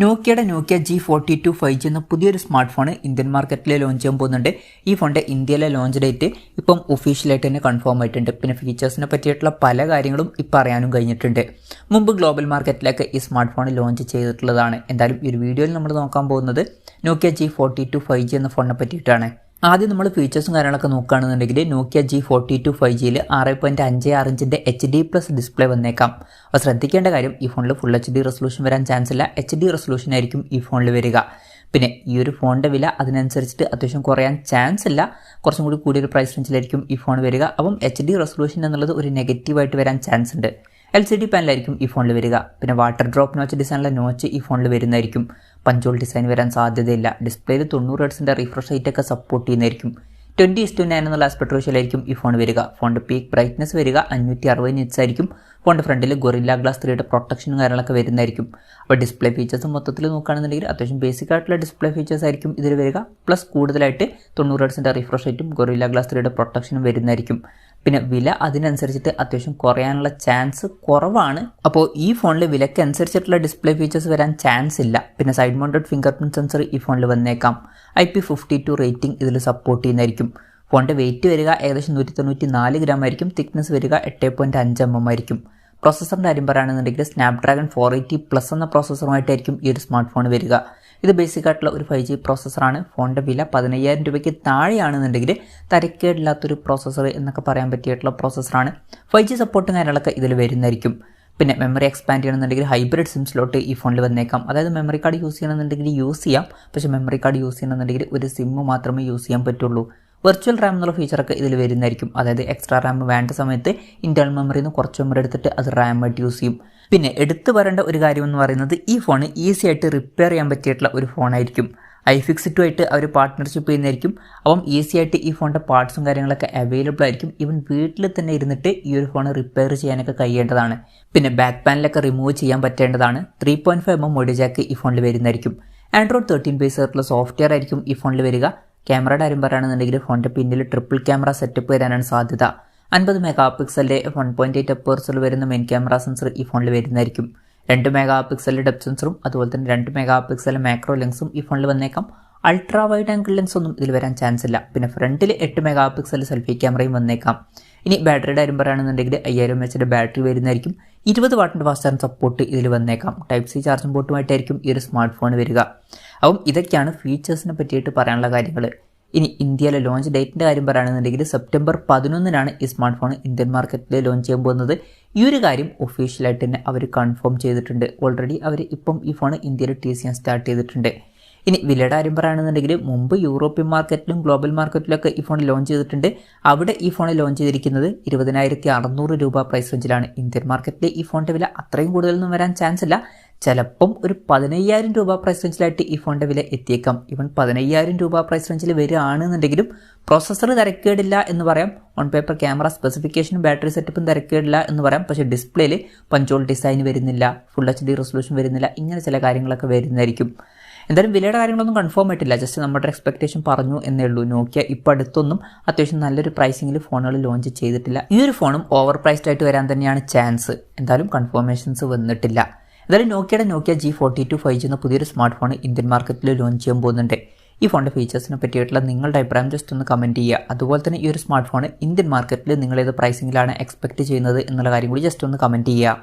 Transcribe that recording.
നോക്കിയയുടെ നോക്കിയ G42 5G എന്ന പുതിയൊരു smart phone Indian മാർക്കറ്റിൽ ലോഞ്ച് ചെയ്യാൻ പോകുന്നുണ്ട്. ഈ ഫോണിൻ്റെ ഇന്ത്യയിലെ ലോഞ്ച് ഡേറ്റ് ഇപ്പം ഒഫീഷ്യലായിട്ട് തന്നെ കൺഫേം ആയിട്ടുണ്ട്. പിന്നെ ഫീച്ചേഴ്സിനെ പറ്റിയിട്ടുള്ള പല കാര്യങ്ങളും ഇപ്പം അറിയാനും കഴിഞ്ഞിട്ടുണ്ട്. മുമ്പ് ഗ്ലോബൽ മാർക്കറ്റിലേക്ക് ഈ സ്മാർട്ട് ഫോൺ ലോഞ്ച് ചെയ്തിട്ടുള്ളതാണ്. എന്തായാലും ഈ ഒരു വീഡിയോയിൽ നമ്മൾ നോക്കാൻ പോകുന്നത് നോക്കിയ G42 5G എന്ന ഫോണിനെ പറ്റിയിട്ടാണ്. ആദ്യം നമ്മൾ ഫീച്ചേഴ്സും കാര്യങ്ങളൊക്കെ നോക്കുകയാണെന്നുണ്ടെങ്കിൽ നോക്കിയ G42 5Gയിൽ 6.56 ഇഞ്ചിൻ്റെ HD+ ഡിസ്പ്ലേ വന്നേക്കാം. അപ്പോൾ ശ്രദ്ധിക്കേണ്ട കാര്യം, ഈ ഫോണിൽ ഫുൾ HD റെസൊല്യൂഷൻ വരാൻ ചാൻസ് ഇല്ല. HD റെസൊല്യൂഷൻ ആയിരിക്കും ഈ ഫോണിൽ വരിക. പിന്നെ ഈ ഒരു ഫോണിൻ്റെ വില അതിനനുസരിച്ചിട്ട് അത്യാവശ്യം കുറയാൻ ചാൻസ് ഇല്ല. കുറച്ചും കൂടി കൂടിയൊരു പ്രൈസ് റേഞ്ചിലായിരിക്കും ഈ ഫോൺ വരിക. അപ്പം HD റെസൊല്യൂഷൻ എന്നുള്ളത് ഒരു നെഗറ്റീവായിട്ട് വരാൻ ചാൻസ് ഉണ്ട്. LCD പാനലായിരിക്കും ഈ ഫോണിൽ വരിക. പിന്നെ വാട്ടർ ഡ്രോപ്പ് നോച്ച് ഡിസൈനിലെ നോച്ച് ഈ ഫോണിൽ വരുന്നതായിരിക്കും. പഞ്ചോൾ ഡിസൈൻ വരാൻ സാധ്യതയില്ല. ഡിസ്പ്ലേയിൽ 90 ഹെർട്സിൻ്റെ റിഫ്രഷ് റേറ്റ് ഒക്കെ സപ്പോർട്ട് ചെയ്യുന്നതായിരിക്കും. 20:9 എന്നുള്ള ആസ്പെക്ട് റേഷ്യോയിലായിരിക്കും ഈ ഫോൺ വരിക. ഫോണിൻ്റെ പീക്ക് ബ്രൈറ്റ്നസ് വരിക 560 നിറ്റ്സ് ആയിരിക്കും. ഫോണിൻ്റെ ഫ്രണ്ടിൽ ഗൊറില്ല ഗ്ലാസ് 3യുടെ പ്രൊട്ടക്ഷനും കാര്യങ്ങളൊക്കെ വരുന്നതായിരിക്കും. അപ്പോൾ ഡിസ്പ്ലേ ഫീച്ചേഴ്സ് മൊത്തത്തിൽ നോക്കുകയാണെന്നുണ്ടെങ്കിൽ അത്യാവശ്യം ബേസിക് ആയിട്ടുള്ള ഡിസ്പ്ലേ ഫീച്ചേഴ്സ് ആയിരിക്കും ഇതിൽ വരിക. പ്ലസ് കൂടുതലായിട്ട് 90 ഹെർട്സിൻ്റെ റിഫ്രഷ് റേറ്റും ഗൊറില്ല ഗ്ലാസ് 3യുടെ പ്രൊട്ടക്ഷനും വരുന്നതായിരിക്കും. പിന്നെ വില അതിനനുസരിച്ചിട്ട് അത്യാവശ്യം കുറയാനുള്ള ചാൻസ് കുറവാണ്. അപ്പോൾ ഈ ഫോണിൽ വിലയ്ക്ക് അനുസരിച്ചിട്ടുള്ള ഡിസ്പ്ലേ ഫീച്ചേഴ്സ് വരാൻ ചാൻസ് ഇല്ല. പിന്നെ side mounted finger print sensor ഈ ഫോണിൽ വന്നേക്കാം. IP52 റേറ്റിംഗ് ഇതിൽ സപ്പോർട്ട് ചെയ്യുന്നതായിരിക്കും. ഫോണിൻ്റെ വെയിറ്റ് വരിക ഏകദേശം 194 ഗ്രാം ആയിരിക്കും. തിക്നെസ് വരിക 8.5 mm ആയിരിക്കും. പ്രോസസ്സറിൻ്റെ കാര്യം പറയുകയാണെന്നുണ്ടെങ്കിൽ സ്നാപ്ഡ്രാഗൺ 480+ എന്ന പ്രോസസ്സറുമായിട്ടായിരിക്കും ഈ ഒരു സ്മാർട്ട് ഫോൺ വരിക. ഇത് ബേസിക് ആയിട്ടുള്ള ഒരു 5G പ്രോസസ്സറാണ്. ഫോണിൻ്റെ വില 15,000 രൂപയ്ക്ക് താഴെയാണെന്നുണ്ടെങ്കിൽ തരക്കേടില്ലാത്തൊരു പ്രോസസ്സർ എന്നൊക്കെ പറയാൻ പറ്റിയിട്ടുള്ള പ്രോസസ്സറാണ്. 5G സപ്പോർട്ടും കാര്യങ്ങളൊക്കെ ഇതിൽ വരുന്നതായിരിക്കും. പിന്നെ മെമ്മറി എക്സ്പാൻഡ് ചെയ്യണമെന്നുണ്ടെങ്കിൽ ഹൈബ്രിഡ് സിം സ്ലോട്ട് ഈ ഫോണിൽ വന്നേക്കാം. അതായത് മെമ്മറി കാർഡ് യൂസ് ചെയ്യണമെന്നുണ്ടെങ്കിൽ യൂസ് ചെയ്യാം. പക്ഷേ മെമ്മറി കാർഡ് യൂസ് ചെയ്യണമെന്നുണ്ടെങ്കിൽ ഒരു സിം മാത്രമേ യൂസ് ചെയ്യാൻ പറ്റുള്ളൂ. വെർച്വൽ റാം എന്നുള്ള ഫീച്ചറൊക്കെ ഇതിൽ വരുന്നതായിരിക്കും. അതായത് എക്സ്ട്രാ റാം വേണ്ട സമയത്ത് ഇൻറ്റേർണൽ മെമ്മറിയിൽ നിന്ന് കുറച്ച് മെമ്മറി എടുത്തിട്ട് അത് റാമായിട്ട് യൂസ് ചെയ്യും. പിന്നെ എടുത്തു പറയേണ്ട ഒരു കാര്യം എന്ന് പറയുന്നത്, ഈ ഫോൺ ഈസി ആയിട്ട് റിപ്പയർ ചെയ്യാൻ പറ്റിയിട്ടുള്ള ഒരു ഫോണായിരിക്കും. iFixit ആയിട്ട് അവർ പാർട്ട്ണർഷിപ്പ് ചെയ്യുന്നതായിരിക്കും. അപ്പം ഈസി ആയിട്ട് ഈ ഫോണിൻ്റെ പാർട്സും കാര്യങ്ങളൊക്കെ അവൈലബിൾ ആയിരിക്കും. ഈവൻ വീട്ടിൽ തന്നെ ഇരുന്നിട്ട് ഈ ഒരു ഫോൺ റിപ്പയർ ചെയ്യാനൊക്കെ കഴിയേണ്ടതാണ്. പിന്നെ ബാക്ക് പാനലൊക്കെ റിമൂവ് ചെയ്യാൻ പറ്റേണ്ടതാണ്. 3.5 mm ഓഡിയോ ജാക്ക് ഈ ഫോണിൽ വരുന്നതായിരിക്കും. Android 13 ബേസ് ആയിട്ടുള്ള സോഫ്റ്റ്വെയർ ആയിരിക്കും ഈ ഫോണിൽ വരിക. ക്യാമറയുടെ കാര്യം പറയുകയാണെന്നുണ്ടെങ്കിൽ ഫോണിൻ്റെ പിന്നിൽ ട്രിപ്പിൾ ക്യാമറ സെറ്റപ്പ് വരാനാണ് സാധ്യത. 50 മെഗാപിക്സലിൻ്റെ 1.8 അപ്പേഴ്സിൽ വരുന്ന മെയിൻ ക്യാമറ സെൻസർ ഈ ഫോണിൽ വരുന്നതായിരിക്കും. 2 മെഗാപിക്സലിൻ്റെ ഡെപ്ത് സെൻസറും അതുപോലെ തന്നെ 2 മെഗാപിക്സലിൻ്റെ മാക്രോ ലെൻസും ഈ ഫോണിൽ വന്നേക്കാം. അൾട്രാ വൈഡ് ആംഗിൾ ലെൻസ് ഒന്നും ഇതിൽ വരാൻ ചാൻസ് ഇല്ല. പിന്നെ ഫ്രണ്ടിൽ 8 മെഗാപിക്സൽ സെൽഫി ക്യാമറയും വന്നേക്കാം. ഇനി ബാറ്ററിയുടെ കാര്യം പറയുകയാണെന്നുണ്ടെങ്കിൽ 5000 mAh ബാറ്ററി വരുന്നതായിരിക്കും. 20 വാട്ടിൻ്റെ ഫാസ്റ്റ് ചാർജ് സപ്പോർട്ട് ഇതിൽ വന്നേക്കാം. Type-C ചാർജിംഗ് പോർട്ടുമായിട്ടായിരിക്കും ഈ ഒരു സ്മാർട്ട് ഫോൺ വരിക. അപ്പം ഇതൊക്കെയാണ് ഫീച്ചേഴ്സിനെ പറ്റിയിട്ട് പറയാനുള്ള കാര്യങ്ങൾ. ഇനി ഇന്ത്യയിലെ ലോഞ്ച് ഡേറ്റിൻ്റെ കാര്യം പറയുകയാണെന്നുണ്ടെങ്കിൽ സെപ്റ്റംബർ 11 ഈ സ്മാർട്ട് ഫോൺ ഇന്ത്യൻ മാർക്കറ്റിൽ ലോഞ്ച് ചെയ്യാൻ പോകുന്നത്. ഈ ഒരു കാര്യം ഒഫീഷ്യലായിട്ട് തന്നെ അവർ കൺഫേം ചെയ്തിട്ടുണ്ട്. ഓൾറെഡി അവർ ഇപ്പം ഈ ഫോൺ ഇന്ത്യയിൽ ടീസ് ചെയ്യാൻ സ്റ്റാർട്ട് ചെയ്തിട്ടുണ്ട്. ഇനി വിലയുടെ കാര്യം പറയുകയാണെന്നുണ്ടെങ്കിൽ മുമ്പ് യൂറോപ്യൻ മാർക്കറ്റിലും ഗ്ലോബൽ മാർക്കറ്റിലൊക്കെ ഈ ഫോൺ ലോഞ്ച് ചെയ്തിട്ടുണ്ട്. അവിടെ ഈ ഫോൺ ലോഞ്ച് ചെയ്തിരിക്കുന്നത് 20,600 രൂപ പ്രൈസ് റേഞ്ചിലാണ്. ഇന്ത്യൻ മാർക്കറ്റിൽ ഈ ഫോണിൻ്റെ വില അത്രയും കൂടുതലൊന്നും വരാൻ ചാൻസ് ഇല്ല. ചിലപ്പം ഒരു 15,000 രൂപ പ്രൈസ് റേഞ്ചിലായിട്ട് ഈ ഫോണിൻ്റെ വില എത്തിയേക്കാം. ഇവൻ 15,000 രൂപ പ്രൈസ് റേഞ്ചിൽ വരികയാണെന്നുണ്ടെങ്കിലും പ്രോസസ്സർ തരക്കേടില്ല എന്ന് പറയാം. ഓൺ പേപ്പർ ക്യാമറ സ്പെസിഫിക്കേഷനും ബാറ്ററി സെറ്റപ്പും തരക്കേടില്ല എന്ന് പറയാം. പക്ഷേ ഡിസ്പ്ലേയിൽ പഞ്ചോൾ ഡിസൈൻ വരുന്നില്ല, ഫുൾ HD റെസൊല്യൂഷൻ വരുന്നില്ല, ഇങ്ങനെ ചില കാര്യങ്ങളൊക്കെ വരുന്നതായിരിക്കും. എന്തായാലും വിലയുടെ കാര്യങ്ങളൊന്നും കൺഫേം ആയിട്ടില്ല. ജസ്റ്റ് നമ്മുടെ എക്സ്പെക്ടേഷൻ പറഞ്ഞു എന്നേ ഉള്ളൂ. നോക്കിയ ഇപ്പോൾ അടുത്തൊന്നും അത്യാവശ്യം നല്ലൊരു പ്രൈസിങ്ങിൽ ഫോണുകൾ ലോഞ്ച് ചെയ്തിട്ടില്ല. ഈ ഒരു ഫോണും ഓവർ പ്രൈസ്ഡ് ആയിട്ട് വരാൻ തന്നെയാണ് ചാൻസ്. എന്തായാലും കൺഫർമേഷൻസ് വന്നിട്ടില്ല. എന്തായാലും നോക്കിയ G42 5G എന്ന പുതിയൊരു സ്മാർട്ട് ഫോൺ ഇന്ത്യൻ മാർക്കറ്റിൽ ലോഞ്ച് ചെയ്യാൻ പോകുന്നുണ്ട്. ഈ ഫോണിൻ്റെ ഫീച്ചേഴ്സിനെ പറ്റിയിട്ടുള്ള നിങ്ങളുടെ അഭിപ്രായം ജസ്റ്റ് ഒന്ന് കമൻറ്റ് ചെയ്യുക. അതുപോലെ തന്നെ ഈ ഒരു സ്മാർട്ട് ഫോൺ ഇന്ത്യൻ മാർക്കറ്റിൽ നിങ്ങൾ ഏത് പ്രൈസിങ്ങിലാണ് എക്സ്പെക്ട് ചെയ്യുന്നത് എന്നുള്ള കാര്യം കൂടി ജസ്റ്റ് ഒന്ന് കമൻറ്റ് ചെയ്യുക.